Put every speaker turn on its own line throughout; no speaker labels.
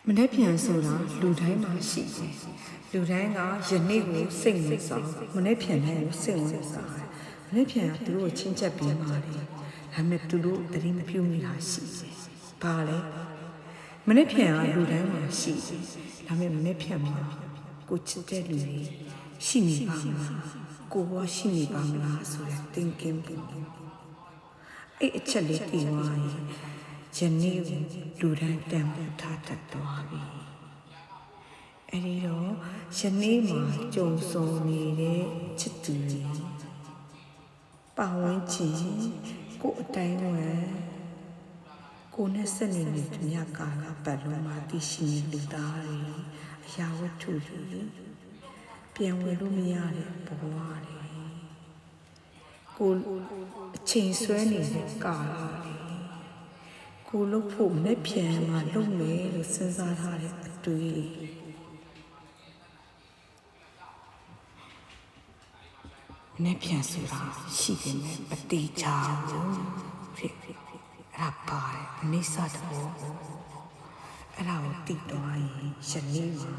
မနေ့ပြန်ဆိုတာလူတိုင်းမှာရှိတယ်လူတိုင်းကယနေ့ကိုစိတ်ဝင်စားမနေ့ပြန်တိုင်းကိုစိတ်ဝင်စားမနေ့ပြန်ကသူတို့ကိုချင်းချက်ပေးပါလေဒါပေမဲ့သူတို့တတိမပြုမိတာရှိတယ်ဘာလဲမနေ့ပြန်ကလူတိုင်းမှာရှိတယ်ဒါပေမဲ့မနေ့ပြန်မှာကိုချစ်တဲ့လူတွေရှိနေပါမလားကိုဘောရှိနေပါမလားဆိုတဲ့ thinking အဲ့အချက်လေးသိသွားရင်ယနေ့ကိုလူတိုင်းတန်ဖိုးထားတတ်သွားပြီအဲ့ဒီတော့ယနေ့မှာကြုံဆုံနေတဲ့ချစ်သူတွေပါဝင်ခြင်းကိုအတိုင်းဝယ်ကိုနဲ့ဆက်နေတဲ့မြတ်ကာလပတ်လုံးမှာတည်ရှိနေလူသားတွေအရာဝတ္ထုတွေပြန်ဝင်လို့မရတဲ့ဘဝတွေကိုအချိန်ဆွဲနေတဲ့ကာလတွေကိုလုပ်ဖို့မနဲ့ပြန်မှာလုပ်မယ်လို့စဉ်းစားထားတဲ့အတွေ့နဲ့ပြန်ဆိုတာရှိတယ်နဲ့မတိချဘူးဖြစ်အဲ့ဒါပါတယ်အနိစ္စတော့အဲ့ဒါကိုသိတော့ရင်ယနေ့မှာ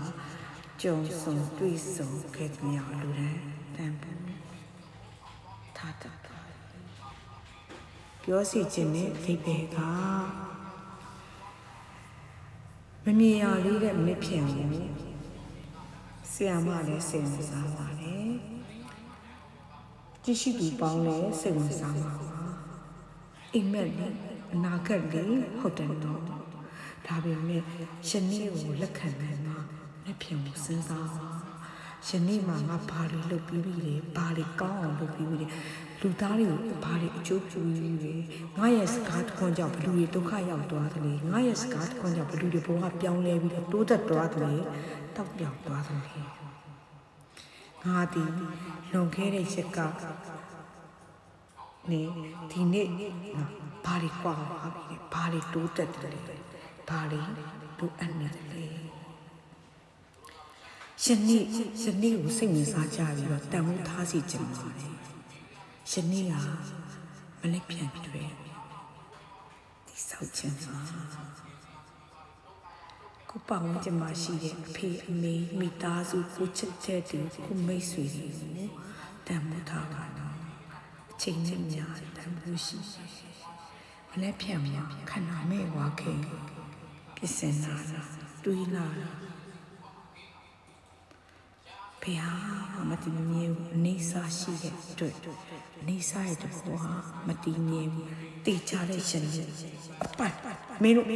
ကြုံဆုံတွေ့ဆုံခဲ့ကြရလူတိုင်းတန်ဖိုးထားတတ်ပြောစီခြင်းနဲ့အဓိပ္ပာယ်ကမမြင်ရလေးတဲ့မြစ်ဖြံကိုဆရာမလည်းစိတ်ဝင်စားပါတယ်ကြည့်ရှိသူပေါင်းလည်းစိတ်ဝင်စားပါအိမ်မက်လေးအနာဂတ်လေးဟုတ်တယ်တော့ဒါပေမဲ့ယနေ့ကိုလက်ခံနိုင်မှာမြစ်ဖြံကိုစဉ်းစားပါယနေ့မှာငါဘာတွေလုပ်ပြီးပြီလဲဘာတွေကောင်းအောင်လုပ်ပြီးပြီလဲလူသားတွေကိုဘာတွေအကျိုးပြုပြီးပြီငါရဲ့စကားတခွန်းကြောင့်ဘလူတွေဒုက္ခရောက်သွားတယ်လေငါရဲ့စကားတခွန်းကြောင့်ဘလူတွေဘဝပြောင်းလဲပြီးတော့တိုးတက်သွားတယ်လေတောက်ပြောက်သွားတယ်လေငါဒီလွန်ခဲ့တဲ့ရက်ကနေဒီနေ့ဘာတွေကွာပါပြီလဲဘာတွေတိုးတက်တယ်လဲဘာတွေလိုအပ်နေတယ်လဲယနေ့ကိုစိတ်ဝင်စားကြပြီးတော့တန်ဖိုးထားစီကြပါတယ်ယနေ့ကမနေ့ပြန်တွေ့ဒီဆောက်ခြင်းပါကိုပောင်းကြမှာရှိတဲ့အဖေအမေမိသားစုကိုချစ်တဲ့သူကိုမိတ်ဆွေတွေကိုတန်ဖိုးထားပါတော့အချိန်နဲ့များတန်ဖိုးရှိမနေ့ပြန်မှာခဏမဲ့ဝါခဲ့ပြင်ဆင်လာတွေးလာဖေဟာမတည်မြဲဘူးအနေစာရှိတဲ့အတွက်အနေစာရဲ့တဘောဟာမတည်မြဲဘူးတေချတဲ့ရှင်အပတ်မင်းတို့